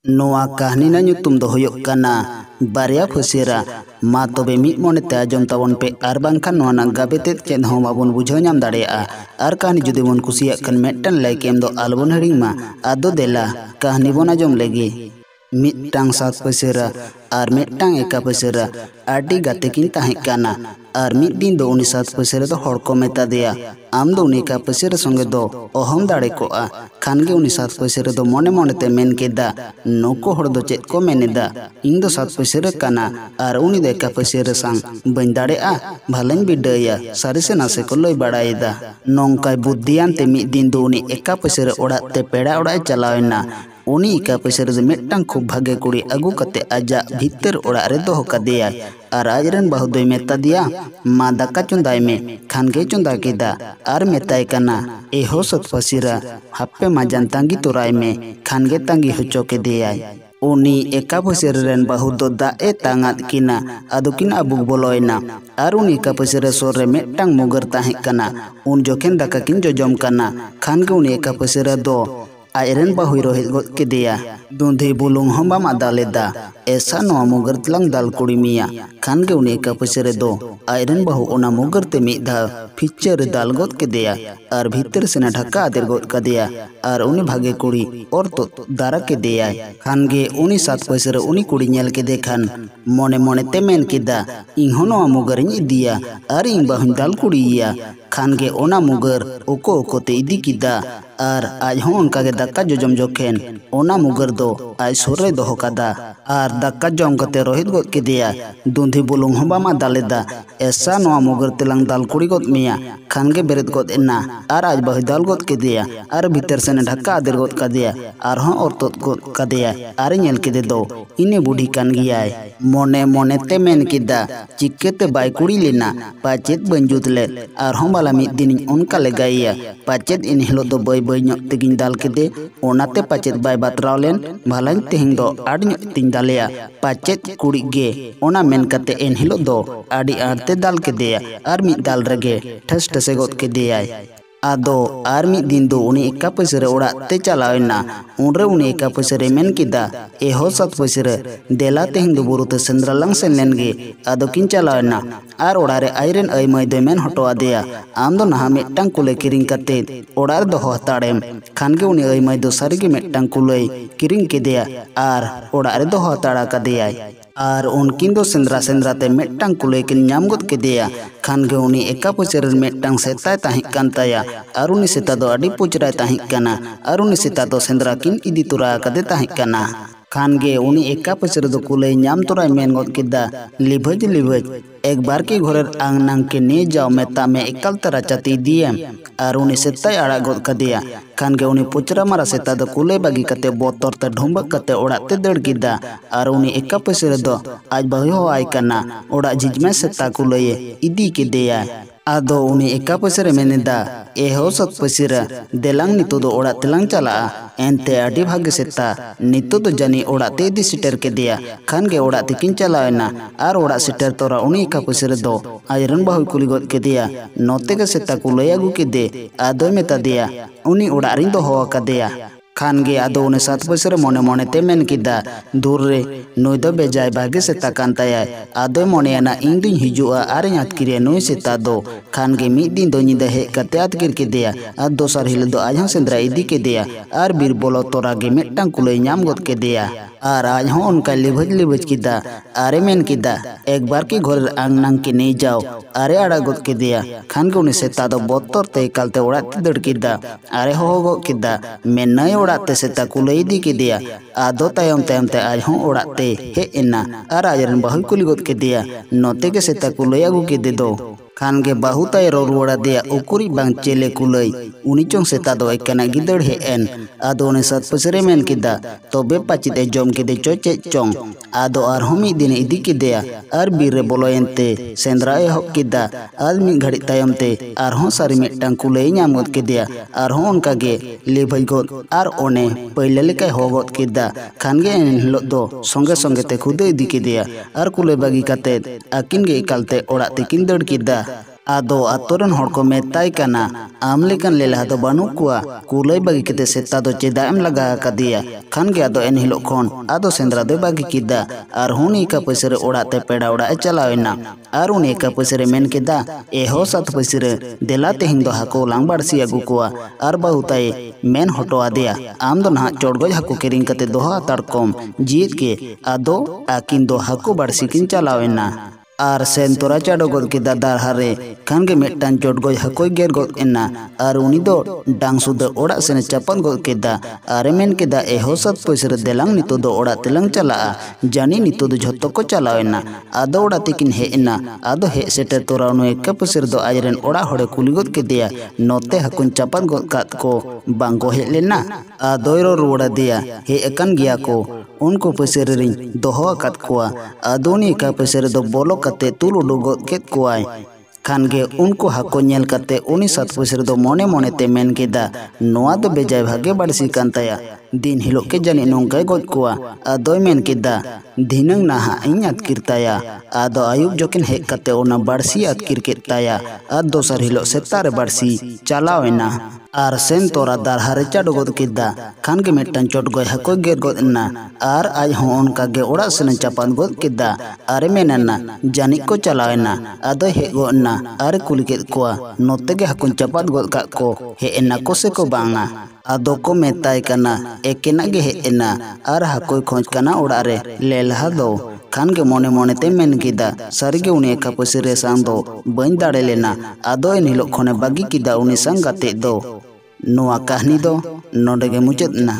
नोआ कहानी ना ᱧᱩᱛᱩᱢ ᱫᱚ ᱦᱩᱭᱩᱜ ᱠᱟᱱᱟ बारिया फुसेरा मा तबे मिट मोनेते आजम ताबन पे आर बांखान नोआ ना गाबेते चेद हों बाबन बुझाव नाम दाड़ेया आर कहानी जुदी बन कुसियाक कन मेटन लाइक एम दो आलबन हरिंग मा आदो देला कहानी बन आजम लेगे मिटटांग सात फुसेरा आर मिटटांग एका फुसेरा आडी गाते किन ताहें काना आर मिट दिन दो उनी सात फुसेरा दो हड़ को मेता दिया आम दो उनी का फुसेरा संगे दो ओहम दाड़े कोआ खानगे उनी सात फुसेरा दो मोने मोनेते मेन केदा नको हड़ दो चेद को मेनेदा इन दो सात फुसेरा काना आर उनी दो एका फुसेरा सांग बन दाड़ेया भालैं बिडया सारी से नासे को लई बाड़ायदा नोंकाय बुद्धियान ते मिट दिन दो उनी एका फुसेरा ओड़ात ते पेड़ा ओड़ाय चलावेना उनी एका फुसेरा दो मिटटांग खूब भागे कुड़ी अगू कते आजा भीतर ओड़ा रे दोह कदेया आर आजरन बाहु दोय मेता दिया मा दाका चुंदाय में खानगे चुंदा केदा आर मेताय काना ए हो सत फुसेरा हाप्पे मा जान तांगी तोराय में खानगे तांगी होचो केदेया उनी एका फुसेरा रेन बाहु दो दाए तांगात किना आदुकिन अबुक बोलोयना आर उनी एका फुसेरा सोर रे मिटटांग मुगर ताहें काना उन जोखेन दाका किन जोजम काना खानगे उनी एका फुसेरा दो आयरन बाहुई रोहित गोद केदेया दूधे बुलुंग हम बाम दालेदा ऐसा नोआ मुगर तलांग दाल कुड़ी मिया खानगे उनी एका फुसेरा दो आयरन बाहु ओना मुगर ते मिद धा फिचर दाल गोद केदेया आर भीतर से ना ढक्का आदेर गोद कदेया आर उनी भागे कुड़ी और तो दारा केदेया खानगे उनी सात फुसेरा उनी कुड़ी नेल केदे खान मोने मोने ते मेन केदा इन हो नोआ मुगर इन इदिया आर इन बाहुं दाल कुड़ीया खानगे ओना मुगर ओको ओको ते इदी किदा आर आज हों उनका के दक्का जोजम जोखेन ओना मुगर दो आज सोरे दोहो कदा आर दक्का जोम कते रोहित गोद केदेया दूधी बुलुंग हम बामा दालेदा ऐसा नोआ मुगर तेलांग दाल कुड़ी गोद मिया खानगे बेरेद गोद एना आर आज बाहु दाल गोद केदेया आर भीतर से ने ढक्का आदेर गोद कदेया आर हों और तोत गोद कदेया आर नेल केदे दो इने बुढ़ी कान गियाय मोने मोने ते मेन केदा चिक्केते बाय कुड़ी लेना पाचेत बंजुतले आर हों बाला मिद दिन उनका लगाइया पाचेत इन हिलो दो बय बय ᱧᱚᱜ ᱛᱮᱜᱤᱧ ᱫᱟᱞ ᱠᱮᱫᱮ ᱚᱱᱟᱛᱮ ᱯᱟᱪᱮᱫ ᱵᱟᱭ ᱵᱟᱛᱨᱟᱣ ᱞᱮᱱ ᱵᱷᱟᱞᱟᱧ ᱛᱮᱦᱮᱧ ᱫᱚ ᱟᱹᱰᱤ ᱧᱚᱜ ᱛᱤᱧ ᱫᱟᱞᱮᱭᱟ ᱯᱟᱪᱮᱫ ᱠᱩᱲᱤ ᱜᱮ ᱚᱱᱟ ᱢᱮᱱ ᱠᱟᱛᱮ ᱮᱱ ᱦᱤᱞᱳᱜ ᱫᱚ ᱟᱹᱰᱤ ᱟᱸᱴᱛᱮ ᱫᱟᱞ ᱠᱮᱫᱮᱭᱟ ᱟᱨ ᱢᱤᱫ ᱫᱟᱞ ᱨᱮᱜᱮ ᱴᱷᱟᱥ ᱴᱷᱟᱥᱮ ᱜᱚᱫ ᱠᱮᱫᱮᱭᱟᱭ आदो आर मिद दिन दो उनी एका फुसेरा ओड़ा ते चलावेना उनरे उनी एका फुसेरा मेन किदा ए हो सात फुसेरा देला तेहिं दो बुरुते सेंद्रा लांग सेन लेनगे आदो किन चलावेना आर ओड़ा रे आयरन अय मय दो मेन हटो आदेया आम दो नहा मिटटांग कुले किरिंग कते ओड़ा रे दोहो हताड़ेम खानगे उनी अय मय दो सारिगे मिटटांग कुले किरिंग केदेया आर ओड़ा रे दोहो हताड़ा कदेयाय आर उनकिन दो सेंद्रा सेंद्रा ते मिटटांग कुले किन नाम गोद केदेया खानगे उनी एका फुसेरा मिटटांग सेताय ताहें कान ताया आर उनी सेता दो अडी पुचराय ताहें काना आर उनी सेता दो सेंद्रा किन इदी तुरा कदे ताहें काना खानगे उनी एका फुसेरा दो कुले नाम तुराय मेन गोद केदा लिभज लिभज एक बार के घोरेर आंग नांग के ने जाओ मेता में एकल तरा चाती दिए आर उनी सेताय आड़ा गोद कदेया खानगे उनी पुचरा मारा सेता दो कुले बागी कते बोतर ते ढुंबक कते ओड़ा ते दड़ किदा आर उनी एका फुसेरा दो आज बाहु हो आय काना ओड़ा जिजमे सेता कुले इदी केदेया आदो उनी एका फुसेरा मेनेदा ए हो सत फुसेरा देलांग नितो दो ओड़ा तेलांग चला एनते आडी भागे सेता नितो दो जानी ओड़ा ते इदी सिटर केदेया खानगे ओड़ा तेकिन चलावेना आर ओड़ा सिटर तोरा उनी एका फुसेरा दो आयरन बाहु कुली गोद केदेया नोते के सेता कुले आगु केदे आदो मेता दिया उनी ओड़ा रिन दो हो कदेया खानगे आदो उनी सात फुसेरा मोने मोने ते मेन किदा दूर रे नुई दो बेजाय भागे सेता कान ताया आदो मोनेयाना इन दुई हिजुआ आर आतकिरे नुई सेता दो खानगे मिद दिन दो निदा हे कते आतकिर केदेया आर दोसर हिल दो आज सेंद्रा इदी केदेया आर बीर बोलो तोरागे मिटटांग कुले नाम गोद केदेया आर आज हों उनका लिभज लिभज किदा आरे मेन किदा एक बार के घोर आंग नांग के नहीं जाओ आरे आड़ा गोद केदेया खानगे उनी सेता दो बोतर ते कालते ओड़ा ते दड़ किदा आरे हो गोद किदा मेन नय ओड़ा ते सेता कुले इदी केदेया आदो तायम तायम ते आज हों ओड़ा ते हे एना आर आजरन बाहु कुली गोद केदेया नोते के सेता कुले आगु केदे दो खानगे बाहु ताय रोरुड़ा दिया उकुरी बांग चेले कुलई उनी चोंग सेता दो एकना गिदड़ हे एन आदो उनी सात फुसेरा मेन किदा तोबे पाचित ए जोम केदे चोचे चोंग आदो आर हों मिद दिन इदी केदेया आर बीर रे बोलोयनते सेंद्रा एहब किदा आर मिद घड़ी तायम ते आर हों सारी मिटटांग कुलई नाम गोद केदेया आर हों उनका गे लिभज गोद आर ओने पहिले लेकाय हो गोद केदा खानगे एन हिलोग दो संगे संगे ते खुदे इदी केदेया आर कुले बागी कते आकिन गे इकालते ओड़ा तेकिन दड़ किदा आदो आतोरन हड़ को मेताय कना आम लेकन लेला दो बानु कुआ कुलई बागी केते सेता दो चेदा एम लगा कदिया खान गे आदो एन हिलो खन आदो सेंद्रा दो बागी किदा आर हुनी का पैसे ओड़ा ते पेड़ा ओड़ा चलावेना आर उनी का पैसे मेन केदा एहो सात पैसे देला तेहिं दो हाको लांग बाड़सी अगु कुआ आर बहुताय मेन हटो आदिया आम दो ना चोड़गोज हाको किरिंग कते दोहा तड़कोम जीत के आदो आकिन दो हाको बाड़सी किन चलावेना आर सेन तोरा चाडो गोद के दादार हारे खान के मेटान चोटगोज हकोय गेर गोद एना आर उनी दो डांग सुद ओड़ा सेने चपन गोद केदा आरे मेन केदा एहो सत पैसे देलांग नितो दो ओड़ा तेलांग चला जानी नितो दो झोतो को चलावेना आदो ओड़ा तिकिन हेना आदो हे सेटे तोरा उनो एक पैसे दो आजरेन ओड़ा होड़े कुली गोद के दिया नोते हकुन चपन गोद कात को बांगो हे लेना आदोयरो रुड़ा दिया हे एकन गिया को उनको पैसे रिंग दोहो अकत कुआ आदोनी का पैसे दो बोलो कते तुल उडुगोद केत कुआय खान गे उनको हाको नेल कते उनी सात पैसे दो मोने मोने ते मेन केदा नोआ दो बेजाय भागे बाड़सी कान ताया दिन हिलो के जानी नोंकाय गोद कुआ आदोय मेन केदा दिनंग नाहा इन अतकिर ताया आदो आयुब जोकिन हेक कते ओना बाड़सी अतकिर केत ताया आ दोसर हिलो सेतारे बाड़सी चलावेना आर सेन तोरा दारहारे चाडो गोद केदा खान के मेटन चोट गोय हको गेर गोद ना आर आज हो उनका गे ओड़ा सेन चपान गोद केदा आरे मेनना जानी को चलावेना आदो हे गोना आरे कुली केद कोआ नोते गे हकुन चपात गोद का को हे एना को से को बांगा आदो को मेताय कना एकेना गे हे एना आर हकोय खोज कना ओड़ा रे लेलहा दो खान के मोने मोने ते मेन किदा सारी के उनी एका पैसे रे सांग दो बइन दाड़े लेना आदो एन हिलो खोने बागी किदा उनी संग गाते दो नोआ कहानी दो नोडे गे मुचाद ना।